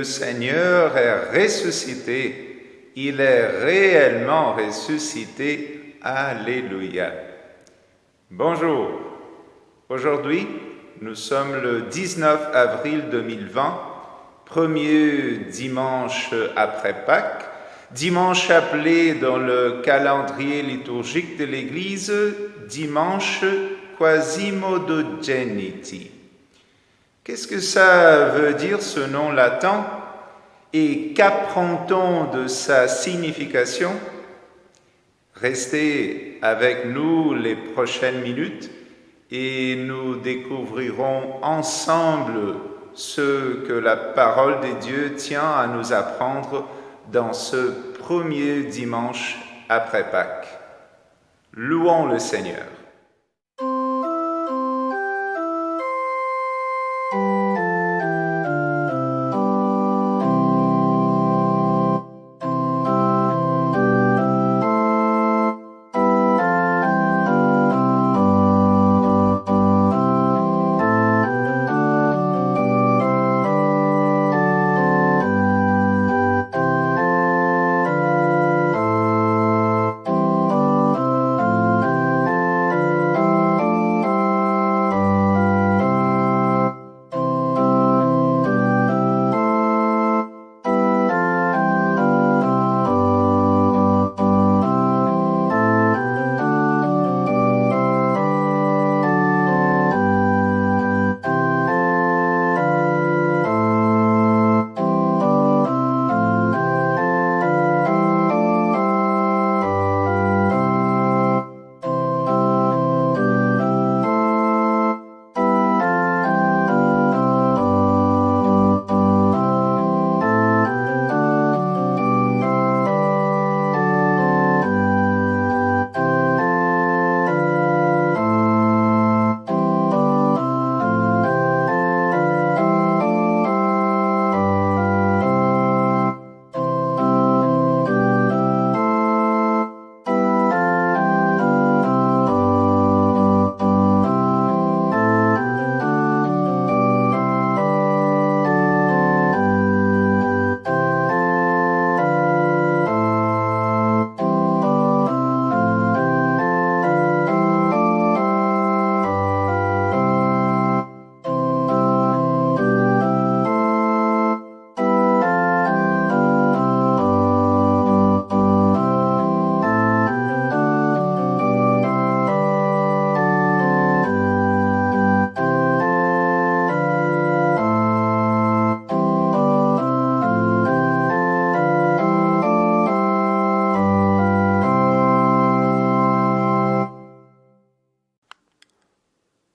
le Seigneur est ressuscité. Il est réellement ressuscité. Alléluia. Bonjour. Aujourd'hui, nous sommes le 19 avril 2020, premier dimanche après Pâques, dimanche appelé dans le calendrier liturgique de l'Église dimanche Quasimodogeniti. Qu'est-ce que ça veut dire ce nom latin et qu'apprend-on de sa signification? Restez avec nous les prochaines minutes et nous découvrirons ensemble ce que la parole de Dieu tient à nous apprendre dans ce premier dimanche après Pâques. Louons le Seigneur.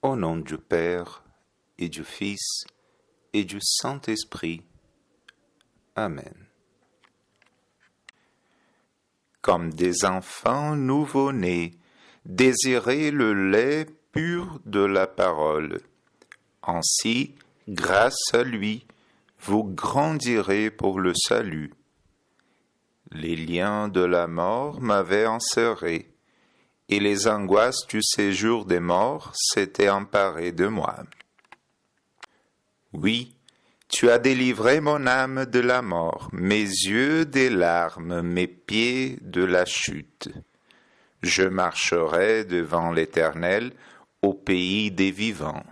Au nom du Père, et du Fils, et du Saint-Esprit. Amen. Comme des enfants nouveau-nés, désirez le lait pur de la parole. Ainsi, grâce à lui, vous grandirez pour le salut. Les liens de la mort m'avaient enserré, et les angoisses du séjour des morts s'étaient emparées de moi. Oui, tu as délivré mon âme de la mort, mes yeux des larmes, mes pieds de la chute. Je marcherai devant l'Éternel au pays des vivants.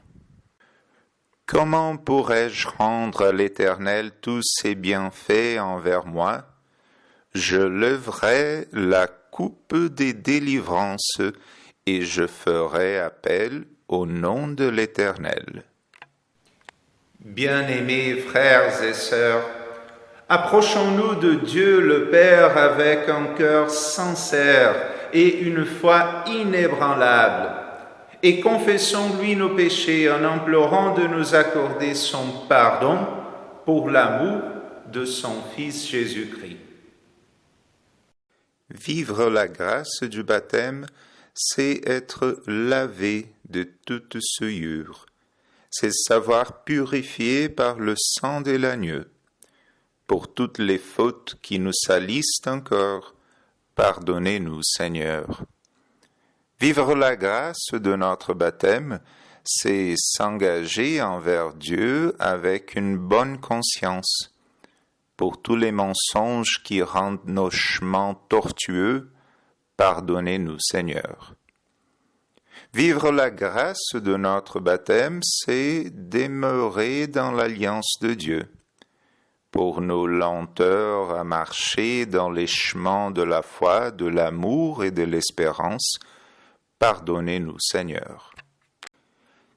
Comment pourrais-je rendre à l'Éternel tous ses bienfaits envers moi? Je lèverai la coupe des délivrances et je ferai appel au nom de l'Éternel. Bien-aimés frères et sœurs, approchons-nous de Dieu le Père avec un cœur sincère et une foi inébranlable, et confessons-lui nos péchés en implorant de nous accorder son pardon pour l'amour de son Fils Jésus-Christ. Vivre la grâce du baptême, c'est être lavé de toute souillure. C'est savoir purifié par le sang de l'agneau. Pour toutes les fautes qui nous salissent encore, pardonnez-nous, Seigneur. Vivre la grâce de notre baptême, c'est s'engager envers Dieu avec une bonne conscience, pour tous les mensonges qui rendent nos chemins tortueux, pardonnez-nous, Seigneur. Vivre la grâce de notre baptême, c'est demeurer dans l'alliance de Dieu. Pour nos lenteurs à marcher dans les chemins de la foi, de l'amour et de l'espérance, pardonnez-nous, Seigneur.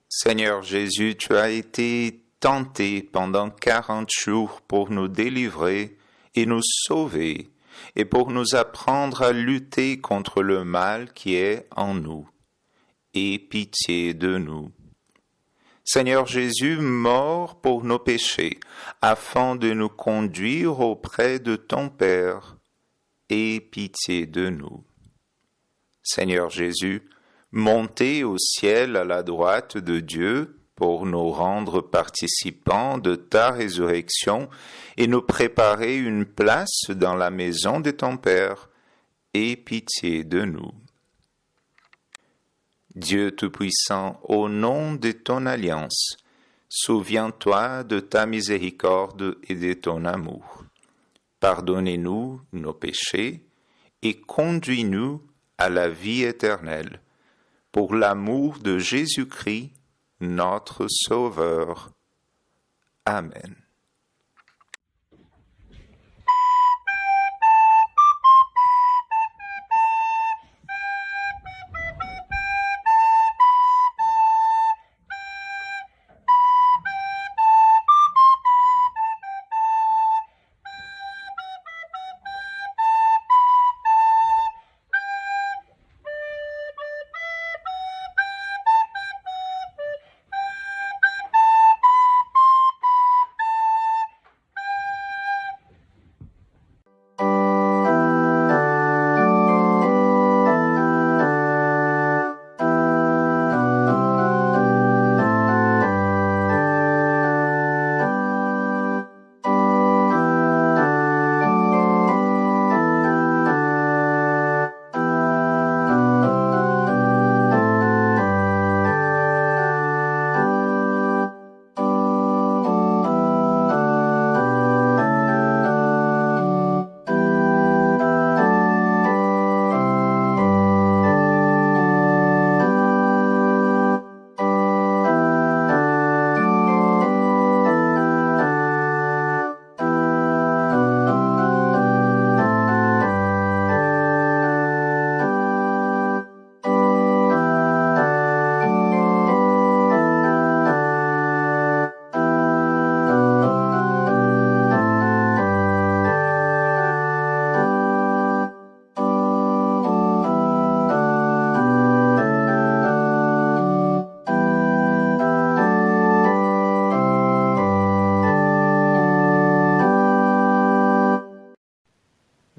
Seigneur Jésus, tu as été tenté pendant 40 jours pour nous délivrer et nous sauver, et pour nous apprendre à lutter contre le mal qui est en nous. Aie pitié de nous. Seigneur Jésus, mort pour nos péchés, afin de nous conduire auprès de ton Père, aie pitié de nous. Seigneur Jésus, monté au ciel à la droite de Dieu pour nous rendre participants de ta résurrection et nous préparer une place dans la maison de ton Père, aie pitié de nous. Dieu Tout-Puissant, au nom de ton alliance, souviens-toi de ta miséricorde et de ton amour. Pardonnez-nous nos péchés et conduis-nous à la vie éternelle, pour l'amour de Jésus-Christ, notre Sauveur. Amen.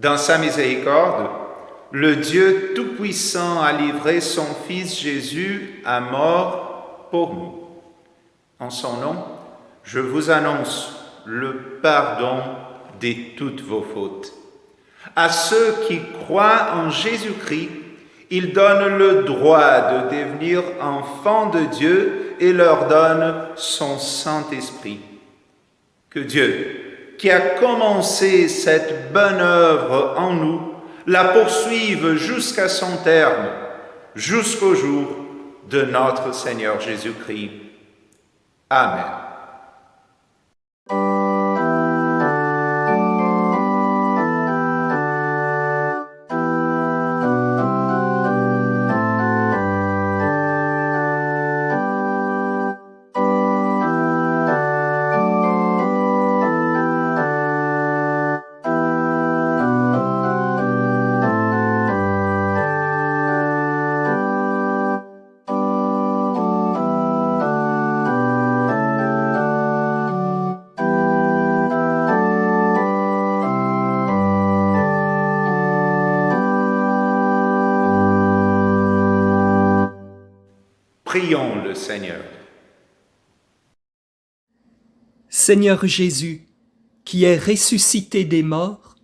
Dans sa miséricorde, le Dieu Tout-Puissant a livré son Fils Jésus à mort pour nous. En son nom, je vous annonce le pardon de toutes vos fautes. À ceux qui croient en Jésus-Christ, il donne le droit de devenir enfants de Dieu et leur donne son Saint-Esprit. Que Dieu, qui a commencé cette bonne œuvre en nous, la poursuive jusqu'à son terme, jusqu'au jour de notre Seigneur Jésus-Christ. Amen. Prions le Seigneur. Seigneur Jésus, qui est ressuscité des morts,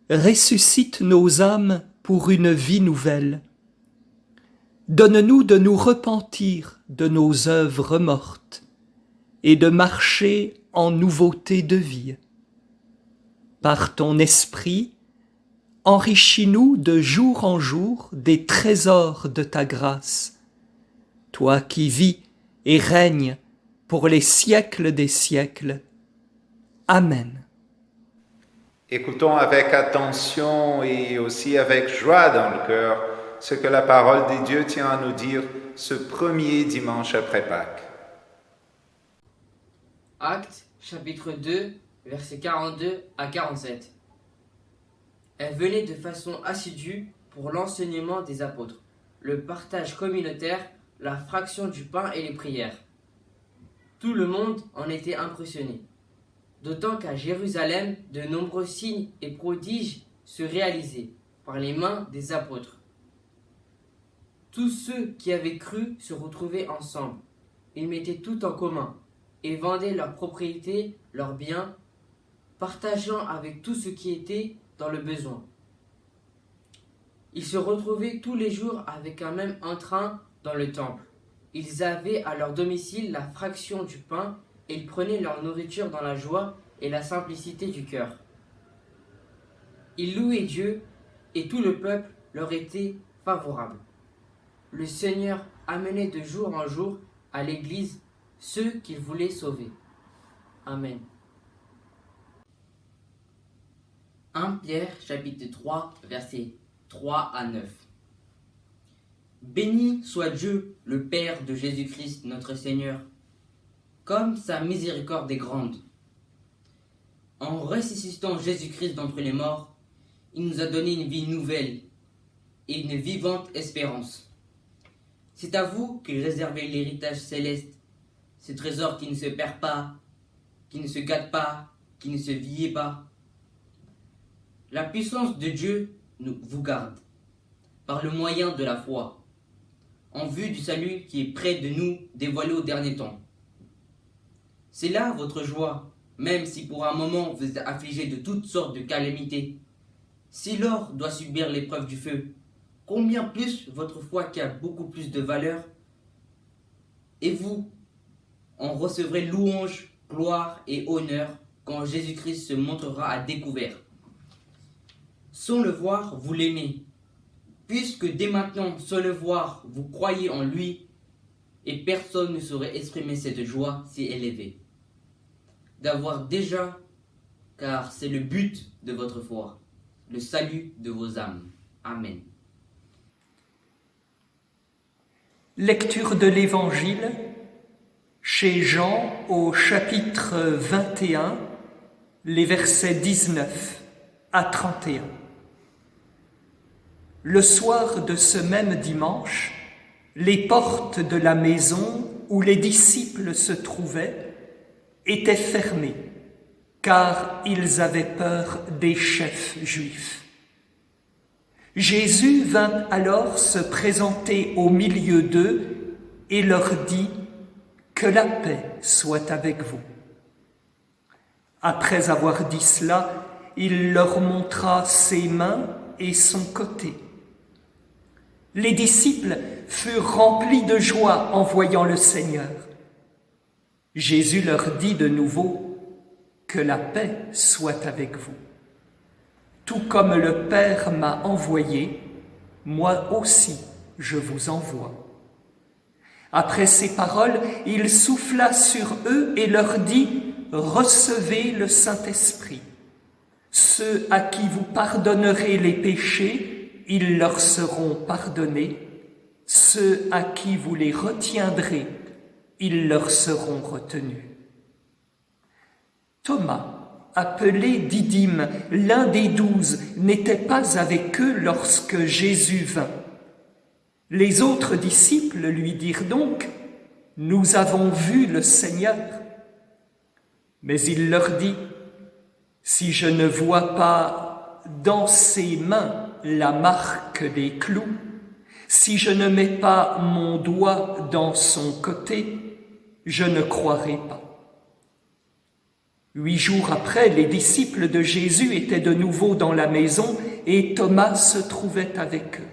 ressuscite nos âmes pour une vie nouvelle. Donne-nous de nous repentir de nos œuvres mortes et de marcher en nouveauté de vie. Par ton esprit, enrichis-nous de jour en jour des trésors de ta grâce. Toi qui vis et règnes pour les siècles des siècles. Amen. Écoutons avec attention et aussi avec joie dans le cœur ce que la parole de Dieu tient à nous dire ce premier dimanche après Pâques. Actes, chapitre 2, versets 42 à 47. Elle venait de façon assidue pour l'enseignement des apôtres, le partage communautaire, la fraction du pain et les prières. Tout le monde en était impressionné, d'autant qu'à Jérusalem, de nombreux signes et prodiges se réalisaient par les mains des apôtres. Tous ceux qui avaient cru se retrouvaient ensemble. Ils mettaient tout en commun et vendaient leurs propriétés, leurs biens, partageant avec tout ce qui était dans le besoin. Ils se retrouvaient tous les jours avec un même entrain dans le temple. Ils avaient à leur domicile la fraction du pain et ils prenaient leur nourriture dans la joie et la simplicité du cœur. Ils louaient Dieu et tout le peuple leur était favorable. Le Seigneur amenait de jour en jour à l'Église ceux qu'il voulait sauver. Amen. 1 Pierre chapitre 3 versets 3 à 9. Béni soit Dieu, le Père de Jésus-Christ notre Seigneur, comme sa miséricorde est grande. En ressuscitant Jésus-Christ d'entre les morts, il nous a donné une vie nouvelle et une vivante espérance. C'est à vous qu'il réservait l'héritage céleste, ce trésor qui ne se perd pas, qui ne se gâte pas, qui ne se vieillit pas. La puissance de Dieu vous garde, par le moyen de la foi, en vue du salut qui est près de nous dévoilé au dernier temps. C'est là votre joie, même si pour un moment vous êtes affligé de toutes sortes de calamités. Si l'or doit subir l'épreuve du feu, combien plus votre foi qui a beaucoup plus de valeur, et vous en recevrez louange, gloire et honneur quand Jésus-Christ se montrera à découvert. Sans le voir, vous l'aimez, puisque dès maintenant, sans le voir, vous croyez en lui, et personne ne saurait exprimer cette joie si élevée. D'avoir déjà, car c'est le but de votre foi, le salut de vos âmes. Amen. Lecture de l'Évangile chez Jean au chapitre 21, les versets 19 à 31. Le soir de ce même dimanche, les portes de la maison où les disciples se trouvaient étaient fermées, car ils avaient peur des chefs juifs. Jésus vint alors se présenter au milieu d'eux et leur dit « Que la paix soit avec vous ». Après avoir dit cela, il leur montra ses mains et son côté. Les disciples furent remplis de joie en voyant le Seigneur. Jésus leur dit de nouveau « Que la paix soit avec vous ». Tout comme le Père m'a envoyé, moi aussi je vous envoie. Après ces paroles, il souffla sur eux et leur dit « Recevez le Saint-Esprit. Ceux à qui vous pardonnerez les péchés, ils leur seront pardonnés. Ceux à qui vous les retiendrez, ils leur seront retenus. » Thomas, appelé Didyme, l'un des 12, n'était pas avec eux lorsque Jésus vint. Les autres disciples lui dirent donc « Nous avons vu le Seigneur. » Mais il leur dit « Si je ne vois pas dans ses mains la marque des clous, si je ne mets pas mon doigt dans son côté, je ne croirai pas. » 8 jours après, les disciples de Jésus étaient de nouveau dans la maison et Thomas se trouvait avec eux.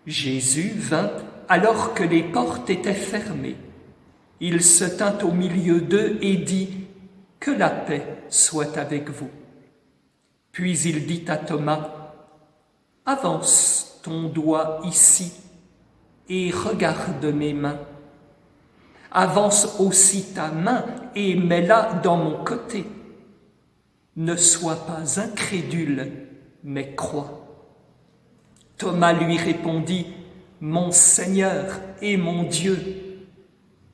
Jésus vint alors que les portes étaient fermées. Il se tint au milieu d'eux et dit « Que la paix soit avec vous. » Puis il dit à Thomas, « Avance ton doigt ici et regarde mes mains. Avance aussi ta main et mets-la dans mon côté. Ne sois pas incrédule, mais crois. » Thomas lui répondit, « Mon Seigneur et mon Dieu. »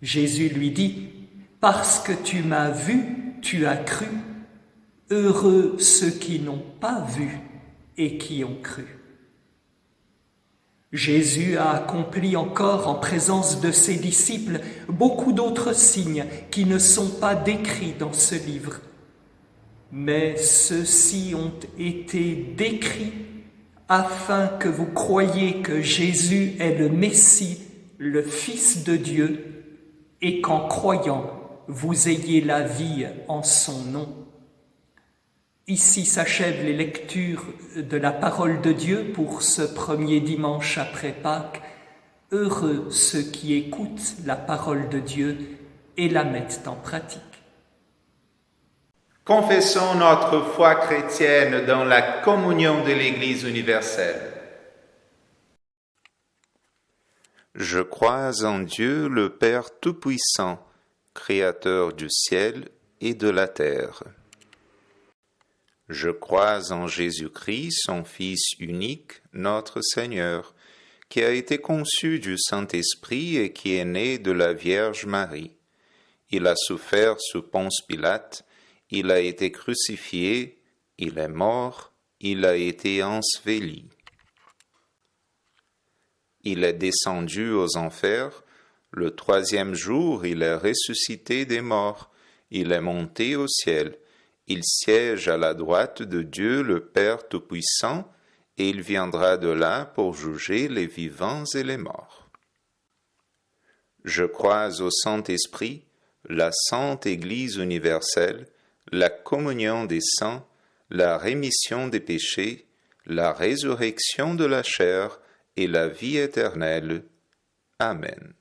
Jésus lui dit, « Parce que tu m'as vu, tu as cru. Heureux ceux qui n'ont pas vu et qui ont cru. » Jésus a accompli encore en présence de ses disciples beaucoup d'autres signes qui ne sont pas décrits dans ce livre. Mais ceux-ci ont été décrits afin que vous croyiez que Jésus est le Messie, le Fils de Dieu, et qu'en croyant, vous ayez la vie en son nom. Ici s'achèvent les lectures de la parole de Dieu pour ce premier dimanche après Pâques. Heureux ceux qui écoutent la parole de Dieu et la mettent en pratique. Confessons notre foi chrétienne dans la communion de l'Église universelle. Je crois en Dieu, le Père Tout-Puissant, Créateur du ciel et de la terre. Je crois en Jésus-Christ, son Fils unique, notre Seigneur, qui a été conçu du Saint-Esprit et qui est né de la Vierge Marie. Il a souffert sous Ponce Pilate, il a été crucifié, il est mort, il a été enseveli. Il est descendu aux enfers, le troisième jour il est ressuscité des morts, il est monté au ciel. Il siège à la droite de Dieu le Père Tout-Puissant, et il viendra de là pour juger les vivants et les morts. Je crois au Saint-Esprit, la Sainte Église universelle, la communion des saints, la rémission des péchés, la résurrection de la chair et la vie éternelle. Amen.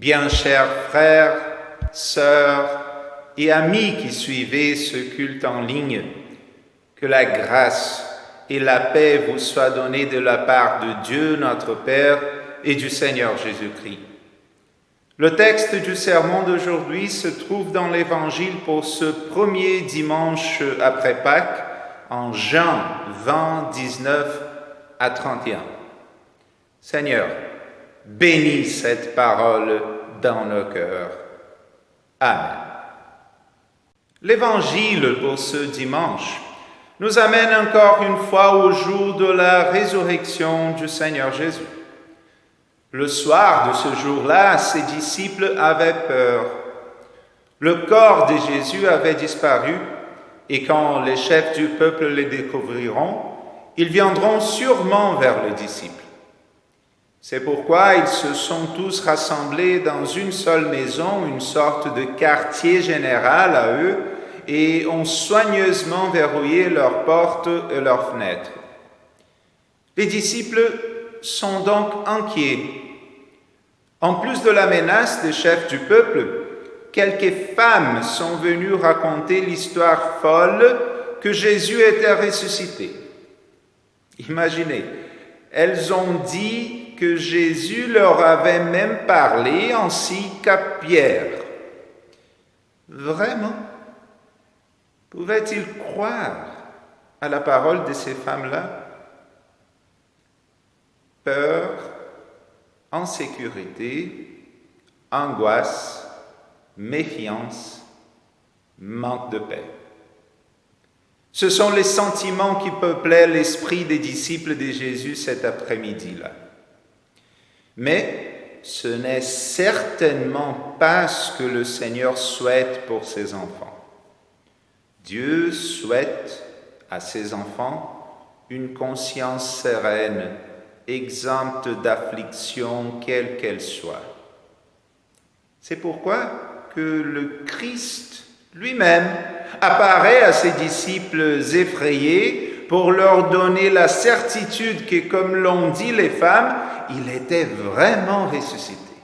Bien chers frères, sœurs et amis qui suivez ce culte en ligne, que la grâce et la paix vous soient données de la part de Dieu notre Père et du Seigneur Jésus-Christ. Le texte du sermon d'aujourd'hui se trouve dans l'Évangile pour ce premier dimanche après Pâques, en Jean 20, 19 à 31. Seigneur, bénis cette parole dans nos cœurs. Amen. L'Évangile pour ce dimanche nous amène encore une fois au jour de la résurrection du Seigneur Jésus. Le soir de ce jour-là, ses disciples avaient peur. Le corps de Jésus avait disparu, et quand les chefs du peuple le découvriront, ils viendront sûrement vers les disciples. C'est pourquoi ils se sont tous rassemblés dans une seule maison, une sorte de quartier général à eux, et ont soigneusement verrouillé leurs portes et leurs fenêtres. Les disciples sont donc inquiets. En plus de la menace des chefs du peuple, quelques femmes sont venues raconter l'histoire folle que Jésus était ressuscité. Imaginez, elles ont dit que Jésus leur avait même parlé ainsi qu'à Pierre. Vraiment? Pouvaient-ils croire à la parole de ces femmes-là? Peur, insécurité, angoisse, méfiance, manque de paix. Ce sont les sentiments qui peuplaient l'esprit des disciples de Jésus cet après-midi-là. Mais ce n'est certainement pas ce que le Seigneur souhaite pour ses enfants. Dieu souhaite à ses enfants une conscience sereine, exempte d'affliction quelle qu'elle soit. C'est pourquoi que le Christ lui-même apparaît à ses disciples effrayés pour leur donner la certitude que, comme l'ont dit les femmes, il était vraiment ressuscité.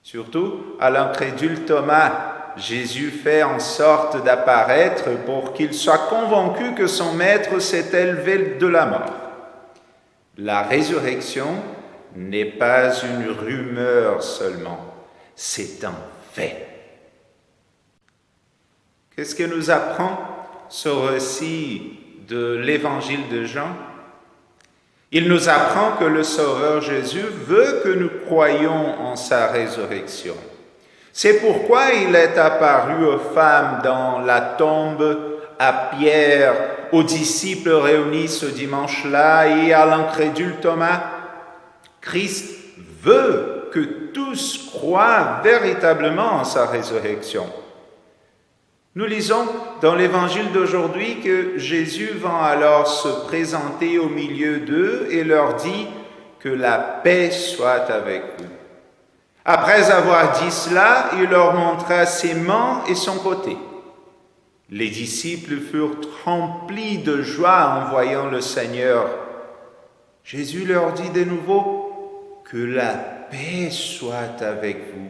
Surtout à l'incrédule Thomas, Jésus fait en sorte d'apparaître pour qu'il soit convaincu que son maître s'est élevé de la mort. La résurrection n'est pas une rumeur seulement, c'est un fait. Qu'est-ce que nous apprend ce récit de l'évangile de Jean? Il nous apprend que le Sauveur Jésus veut que nous croyions en sa résurrection. C'est pourquoi il est apparu aux femmes dans la tombe, à Pierre, aux disciples réunis ce dimanche-là et à l'incrédule Thomas. Christ veut que tous croient véritablement en sa résurrection. Nous lisons dans l'évangile d'aujourd'hui que Jésus va alors se présenter au milieu d'eux et leur dit que la paix soit avec vous. Après avoir dit cela, il leur montra ses mains et son côté. Les disciples furent remplis de joie en voyant le Seigneur. Jésus leur dit de nouveau que la paix soit avec vous.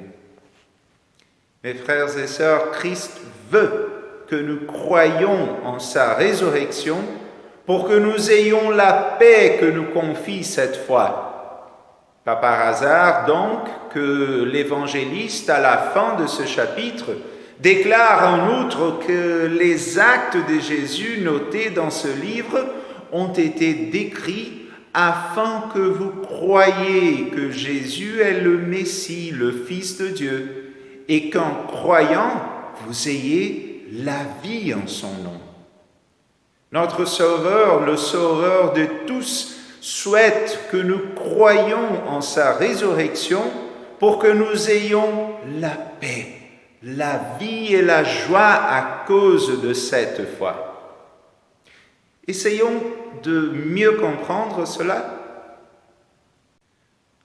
Mes frères et sœurs, Christ veut que nous croyions en sa résurrection pour que nous ayons la paix que nous confie cette foi. Pas par hasard donc que l'évangéliste, à la fin de ce chapitre, déclare en outre que les actes de Jésus notés dans ce livre ont été décrits afin que vous croyiez que Jésus est le Messie, le Fils de Dieu, et qu'en croyant, vous ayez la vie en son nom. Notre Sauveur, le Sauveur de tous, souhaite que nous croyions en sa résurrection pour que nous ayons la paix, la vie et la joie à cause de cette foi. Essayons de mieux comprendre cela.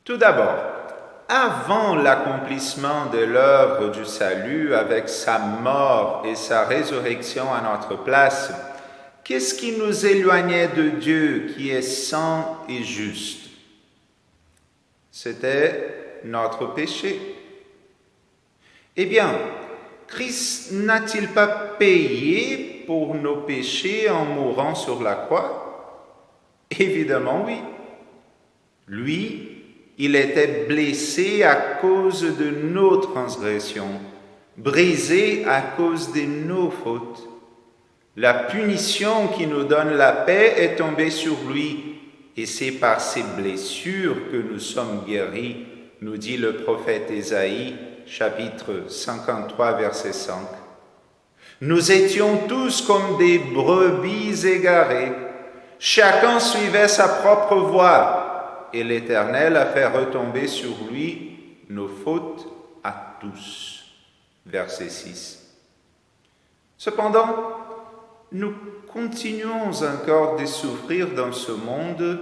Tout d'abord, avant l'accomplissement de l'œuvre du salut avec sa mort et sa résurrection à notre place, qu'est-ce qui nous éloignait de Dieu qui est saint et juste? C'était notre péché. Eh bien, Christ n'a-t-il pas payé pour nos péchés en mourant sur la croix? Évidemment oui. Lui, il était blessé à cause de nos transgressions, brisé à cause de nos fautes. La punition qui nous donne la paix est tombée sur lui, et c'est par ses blessures que nous sommes guéris, nous dit le prophète Ésaïe, chapitre 53, verset 5. Nous étions tous comme des brebis égarées, chacun suivait sa propre voie, et l'Éternel a fait retomber sur lui nos fautes à tous. Verset 6. Cependant, nous continuons encore de souffrir dans ce monde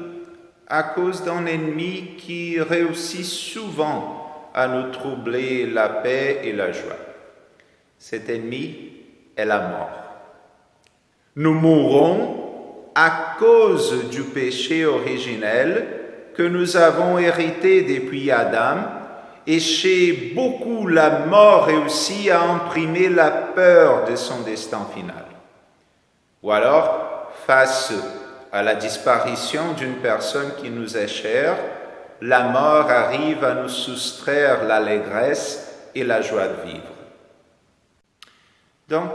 à cause d'un ennemi qui réussit souvent à nous troubler la paix et la joie. Cet ennemi est la mort. Nous mourrons à cause du péché originel que nous avons hérité depuis Adam, et chez beaucoup, la mort réussit à imprimer la peur de son destin final. Ou alors, face à la disparition d'une personne qui nous est chère, la mort arrive à nous soustraire l'allégresse et la joie de vivre. Donc,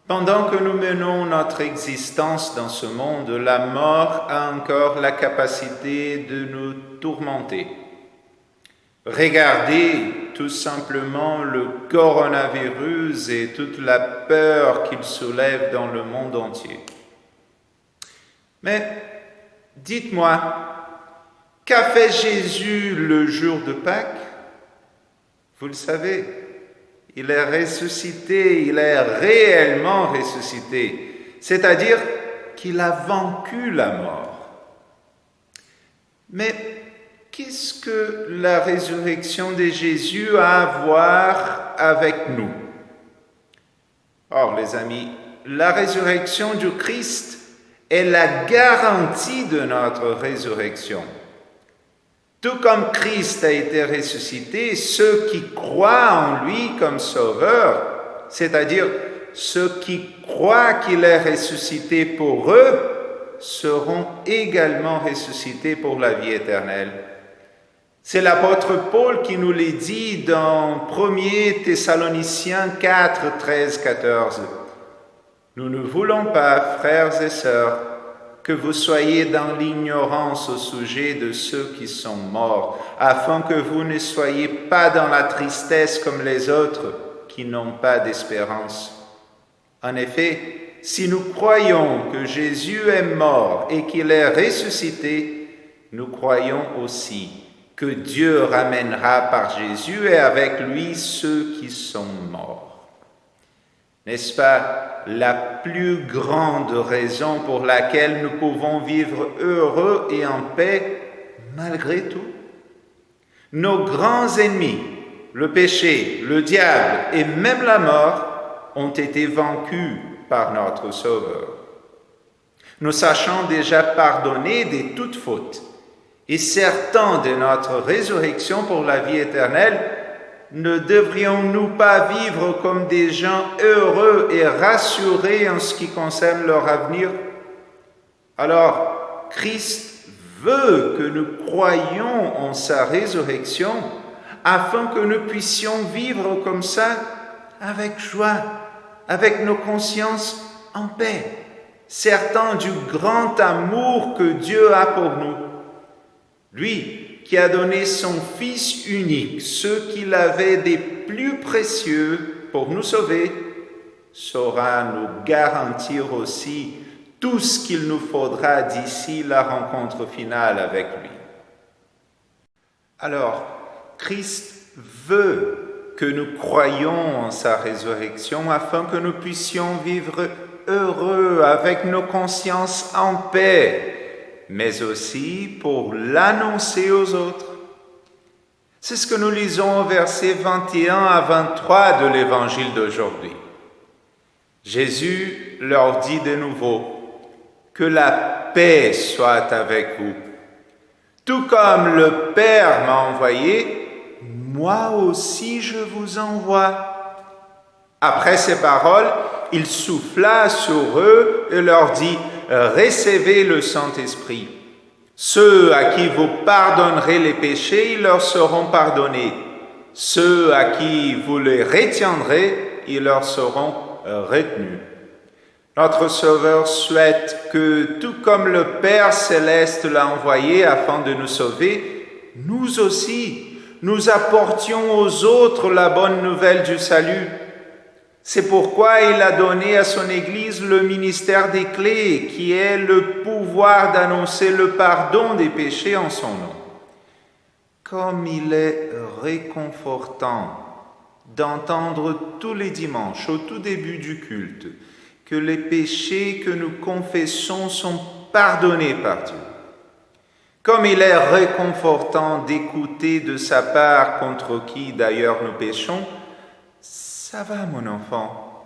pendant que nous menons notre existence dans ce monde, la mort a encore la capacité de nous tourmenter. Regardez tout simplement le coronavirus et toute la peur qu'il soulève dans le monde entier. Mais dites-moi, qu'a fait Jésus le jour de Pâques? Vous le savez, il est ressuscité, il est réellement ressuscité, c'est-à-dire qu'il a vaincu la mort. Mais qu'est-ce que la résurrection de Jésus a à voir avec nous? Or, les amis, la résurrection du Christ est la garantie de notre résurrection. Tout comme Christ a été ressuscité, ceux qui croient en lui comme sauveur, c'est-à-dire ceux qui croient qu'il est ressuscité pour eux, seront également ressuscités pour la vie éternelle. C'est l'apôtre Paul qui nous le dit dans 1 Thessaloniciens 4, 13, 14. Nous ne voulons pas, frères et sœurs, que vous soyez dans l'ignorance au sujet de ceux qui sont morts, afin que vous ne soyez pas dans la tristesse comme les autres qui n'ont pas d'espérance. En effet, si nous croyons que Jésus est mort et qu'il est ressuscité, nous croyons aussi que Dieu ramènera par Jésus et avec lui ceux qui sont morts. N'est-ce pas la plus grande raison pour laquelle nous pouvons vivre heureux et en paix malgré tout? Nos grands ennemis, le péché, le diable et même la mort, ont été vaincus par notre Sauveur. Nous sachons déjà pardonner de toute faute et certains de notre résurrection pour la vie éternelle, ne devrions-nous pas vivre comme des gens heureux et rassurés en ce qui concerne leur avenir? Alors, Christ veut que nous croyions en sa résurrection afin que nous puissions vivre comme ça avec joie, avec nos consciences en paix, certains du grand amour que Dieu a pour nous. Lui qui a donné son Fils unique, ce qu'il avait des plus précieux pour nous sauver, saura nous garantir aussi tout ce qu'il nous faudra d'ici la rencontre finale avec lui. Alors, Christ veut que nous croyions en sa résurrection afin que nous puissions vivre heureux avec nos consciences en paix, mais aussi pour l'annoncer aux autres. C'est ce que nous lisons au verset 21 à 23 de l'évangile d'aujourd'hui. Jésus leur dit de nouveau, « Que la paix soit avec vous. Tout comme le Père m'a envoyé, moi aussi je vous envoie. » Après ces paroles, il souffla sur eux et leur dit, « Recevez le Saint-Esprit. Ceux à qui vous pardonnerez les péchés, ils leur seront pardonnés. Ceux à qui vous les retiendrez, ils leur seront retenus. » Notre Sauveur souhaite que, tout comme le Père céleste l'a envoyé afin de nous sauver, nous aussi, nous apportions aux autres la bonne nouvelle du salut. C'est pourquoi il a donné à son Église le ministère des clés, qui est le pouvoir d'annoncer le pardon des péchés en son nom. Comme il est réconfortant d'entendre tous les dimanches, au tout début du culte, que les péchés que nous confessons sont pardonnés par Dieu. Comme il est réconfortant d'écouter de sa part contre qui d'ailleurs nous péchons, ça va mon enfant,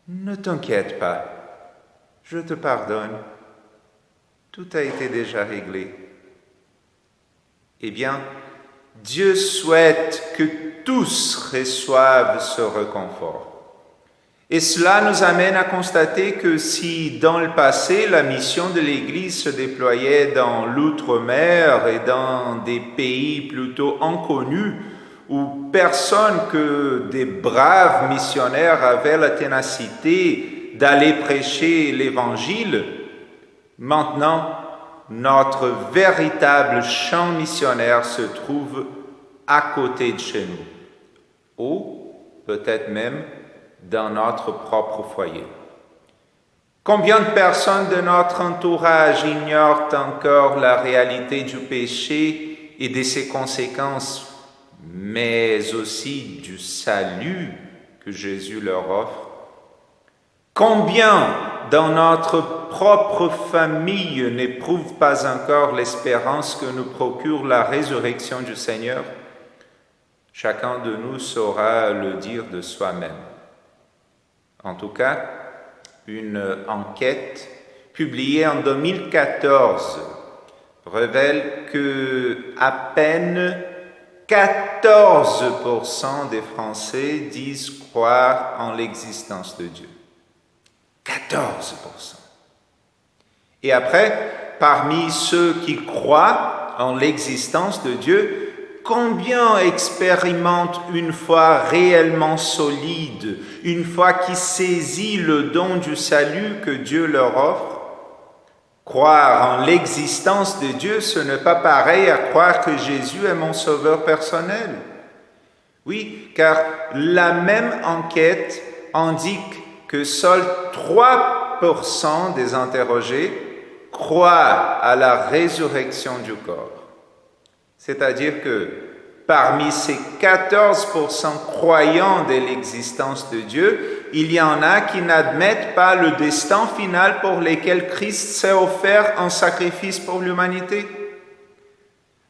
ne t'inquiète pas, je te pardonne, tout a été déjà réglé. Eh bien, Dieu souhaite que tous reçoivent ce réconfort. Et cela nous amène à constater que si dans le passé la mission de l'Église se déployait dans l'outre-mer et dans des pays plutôt inconnus, où personne que des braves missionnaires avaient la ténacité d'aller prêcher l'Évangile, maintenant notre véritable champ missionnaire se trouve à côté de chez nous, ou peut-être même dans notre propre foyer. Combien de personnes de notre entourage ignorent encore la réalité du péché et de ses conséquences, mais aussi du salut que Jésus leur offre? Combien dans notre propre famille n'éprouvent pas encore l'espérance que nous procure la résurrection du Seigneur? Chacun de nous saura le dire de soi-même. En tout cas, une enquête publiée en 2014 révèle que à peine 14% des Français disent croire en l'existence de Dieu. 14%. Et après, parmi ceux qui croient en l'existence de Dieu, combien expérimentent une foi réellement solide, une foi qui saisit le don du salut que Dieu leur offre? Croire en l'existence de Dieu, ce n'est pas pareil à croire que Jésus est mon sauveur personnel. Oui, car la même enquête indique que seuls 3% des interrogés croient à la résurrection du corps. C'est-à-dire que parmi ces 14% croyants de l'existence de Dieu, il y en a qui n'admettent pas le destin final pour lequel Christ s'est offert en sacrifice pour l'humanité.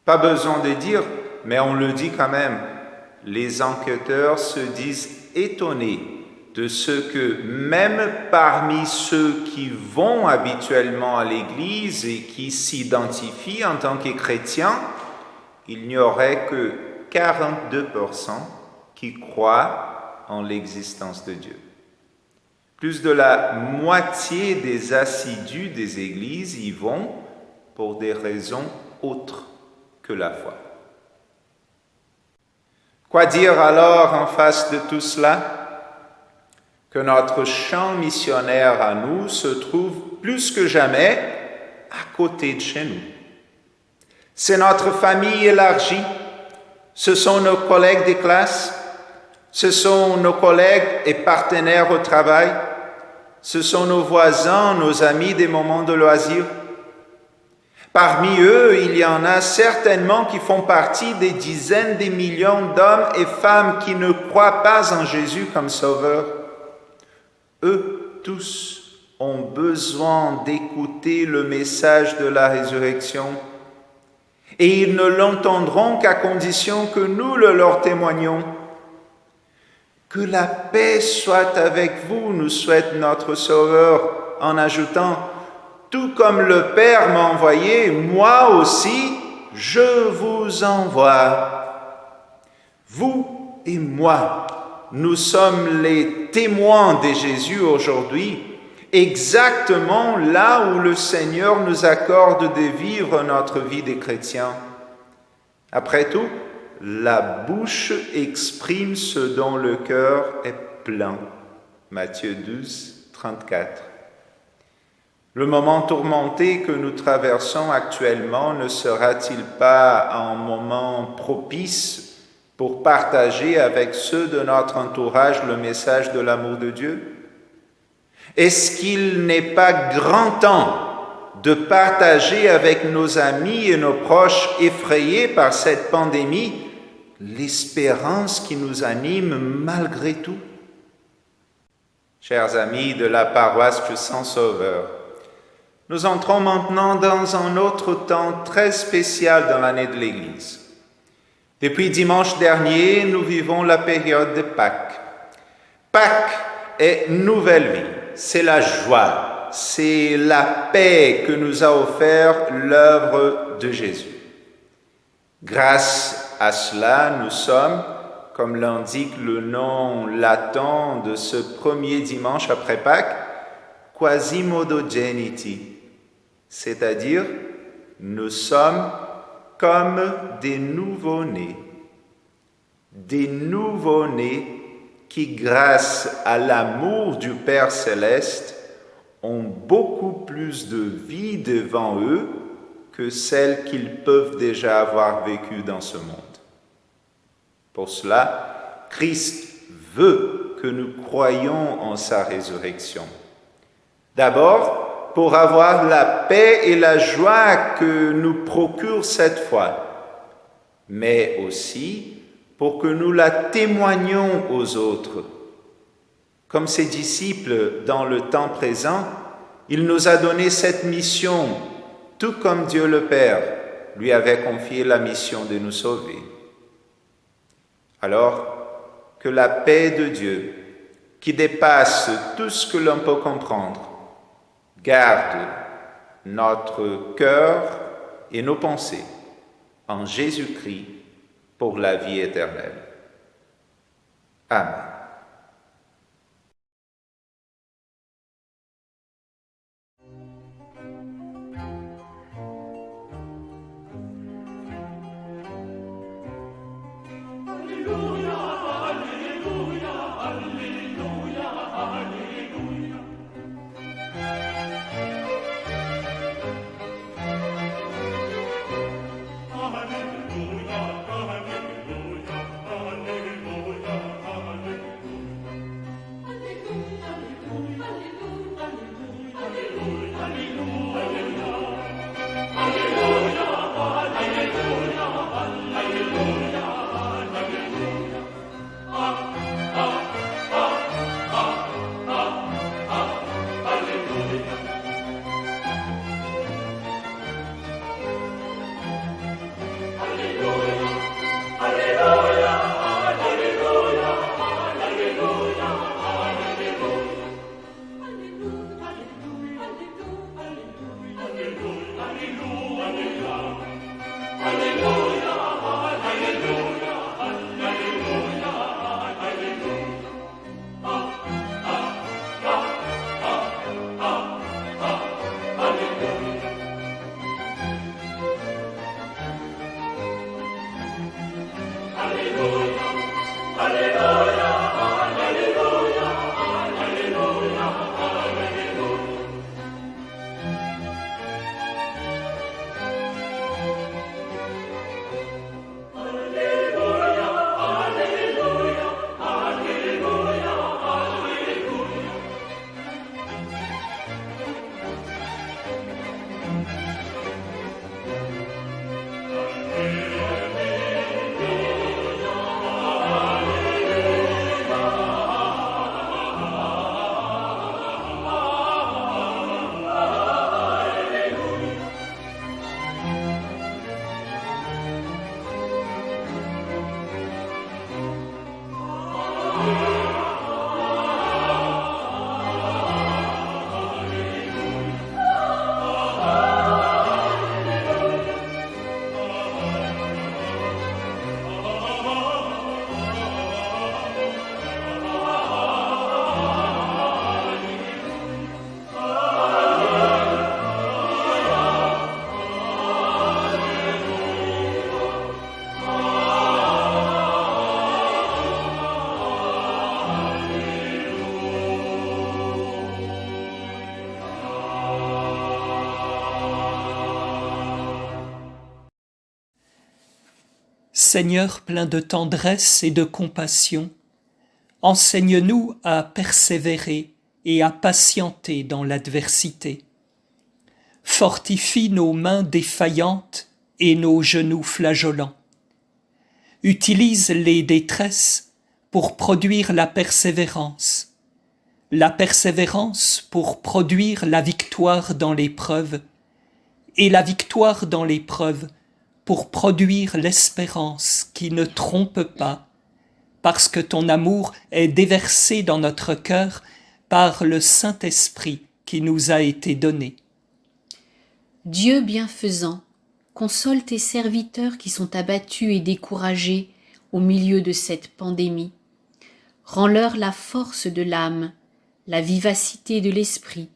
Pas besoin de dire, mais on le dit quand même, les enquêteurs se disent étonnés de ce que même parmi ceux qui vont habituellement à l'Église et qui s'identifient en tant que chrétiens, il n'y aurait que 42% qui croient en l'existence de Dieu. Plus de la moitié des assidus des églises y vont pour des raisons autres que la foi. Quoi dire alors en face de tout cela? Que notre champ missionnaire à nous se trouve plus que jamais à côté de chez nous. C'est notre famille élargie, ce sont nos collègues de classe, ce sont nos collègues et partenaires au travail, ce sont nos voisins, nos amis des moments de loisirs. Parmi eux, il y en a certainement qui font partie des dizaines de millions d'hommes et femmes qui ne croient pas en Jésus comme sauveur. Eux tous ont besoin d'écouter le message de la résurrection et ils ne l'entendront qu'à condition que nous le leur témoignons. Que la paix soit avec vous, nous souhaite notre Sauveur, en ajoutant, tout comme le Père m'a envoyé, moi aussi, je vous envoie. Vous et moi, nous sommes les témoins de Jésus aujourd'hui, exactement là où le Seigneur nous accorde de vivre notre vie de chrétiens. Après tout, la bouche exprime ce dont le cœur est plein. Matthieu 12, 34. Le moment tourmenté que nous traversons actuellement ne sera-t-il pas un moment propice pour partager avec ceux de notre entourage le message de l'amour de Dieu? Est-ce qu'il n'est pas grand temps de partager avec nos amis et nos proches effrayés par cette pandémie l'espérance qui nous anime malgré tout? Chers amis de la paroisse du Saint-Sauveur, nous entrons maintenant dans un autre temps très spécial dans l'année de l'Église. Depuis dimanche dernier, nous vivons la période de Pâques. Pâques est nouvelle vie, c'est la joie, c'est la paix que nous a offert l'œuvre de Jésus. Grâce à cela, nous sommes, comme l'indique le nom latin de ce premier dimanche après Pâques, Quasimodogeniti, c'est-à-dire nous sommes comme des nouveau-nés qui, grâce à l'amour du Père céleste, ont beaucoup plus de vie devant eux que celle qu'ils peuvent déjà avoir vécue dans ce monde. Pour cela, Christ veut que nous croyions en sa résurrection. D'abord, pour avoir la paix et la joie que nous procure cette foi, mais aussi pour que nous la témoignions aux autres. Comme ses disciples dans le temps présent, il nous a donné cette mission, tout comme Dieu le Père lui avait confié la mission de nous sauver. Alors, que la paix de Dieu, qui dépasse tout ce que l'on peut comprendre, garde notre cœur et nos pensées en Jésus-Christ pour la vie éternelle. Amen. Seigneur plein de tendresse et de compassion, enseigne-nous à persévérer et à patienter dans l'adversité. Fortifie nos mains défaillantes et nos genoux flageolants. Utilise les détresses pour produire la persévérance pour produire la victoire dans l'épreuve, et la victoire dans l'épreuve pour produire l'espérance qui ne trompe pas, parce que ton amour est déversé dans notre cœur par le Saint-Esprit qui nous a été donné. Dieu bienfaisant, console tes serviteurs qui sont abattus et découragés au milieu de cette pandémie. Rends-leur la force de l'âme, la vivacité de l'esprit.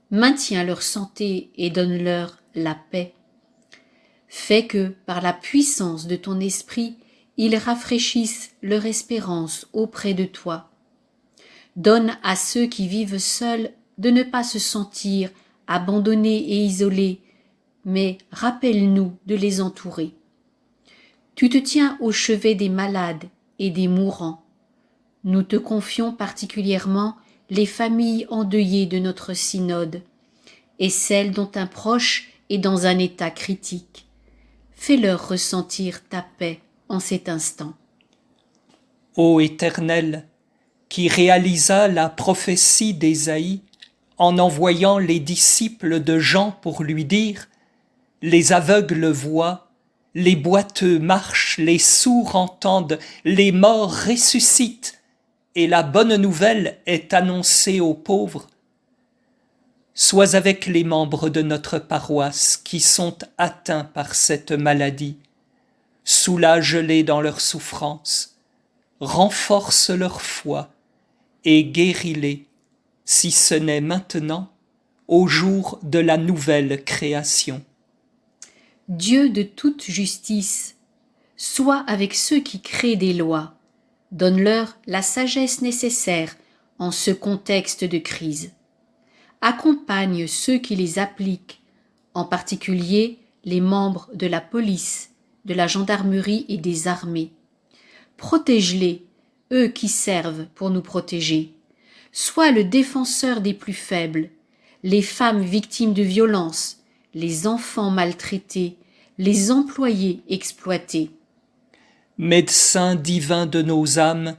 Maintiens leur santé et donne-leur la paix. Fais que, par la puissance de ton esprit, ils rafraîchissent leur espérance auprès de toi. Donne à ceux qui vivent seuls de ne pas se sentir abandonnés et isolés, mais rappelle-nous de les entourer. Tu te tiens au chevet des malades et des mourants. Nous te confions particulièrement les familles endeuillées de notre synode et celles dont un proche est dans un état critique. Fais-leur ressentir ta paix en cet instant. Ô Éternel, qui réalisa la prophétie d'Ésaïe en envoyant les disciples de Jean pour lui dire « Les aveugles voient, les boiteux marchent, les sourds entendent, les morts ressuscitent, et la bonne nouvelle est annoncée aux pauvres. » Sois avec les membres de notre paroisse qui sont atteints par cette maladie. Soulage-les dans leur souffrance, renforce leur foi et guéris-les, si ce n'est maintenant, au jour de la nouvelle création. Dieu de toute justice, sois avec ceux qui créent des lois. Donne-leur la sagesse nécessaire en ce contexte de crise. Accompagne ceux qui les appliquent, en particulier les membres de la police, de la gendarmerie et des armées. Protège-les, eux qui servent pour nous protéger. Sois le défenseur des plus faibles, les femmes victimes de violences, les enfants maltraités, les employés exploités. Médecin divin de nos âmes,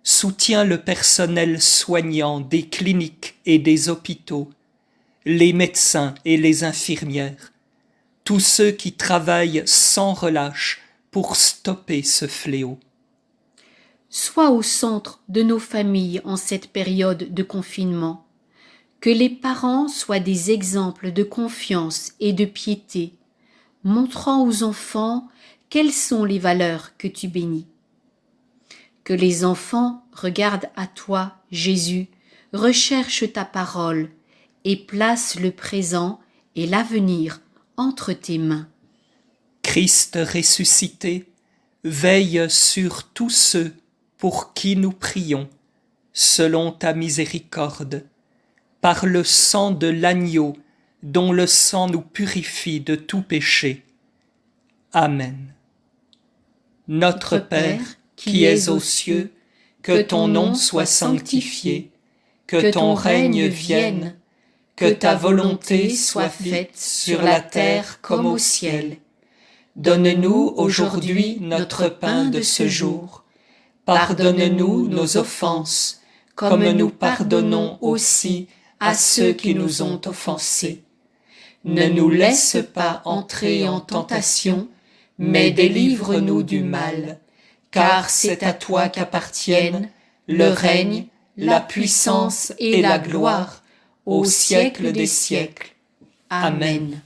soutiens le personnel soignant des cliniques et des hôpitaux, les médecins et les infirmières, tous ceux qui travaillent sans relâche pour stopper ce fléau. Sois au centre de nos familles en cette période de confinement. Que les parents soient des exemples de confiance et de piété, montrant aux enfants quelles sont les valeurs que tu bénis. Que les enfants regardent à toi, Jésus, recherchent ta parole et placent le présent et l'avenir entre tes mains. Christ ressuscité, veille sur tous ceux pour qui nous prions, selon ta miséricorde, par le sang de l'agneau, dont le sang nous purifie de tout péché. Amen. Notre Père, qui es aux cieux, que ton nom soit sanctifié, que ton règne vienne, que ta volonté soit faite sur la terre comme au ciel. Donne-nous aujourd'hui notre pain de ce jour. Pardonne-nous nos offenses, comme nous pardonnons aussi à ceux qui nous ont offensés. Ne nous laisse pas entrer en tentation, mais délivre-nous du mal. Car c'est à toi qu'appartiennent le règne, la puissance et la gloire, au siècle des siècles. Amen.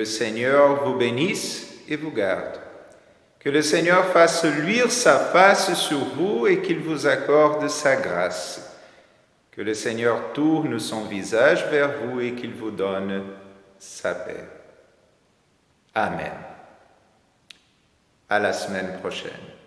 Seigneur vous bénisse et vous garde. Que le Seigneur fasse luire sa face sur vous et qu'il vous accorde sa grâce. Que le Seigneur tourne son visage vers vous et qu'il vous donne sa paix. Amen. À la semaine prochaine.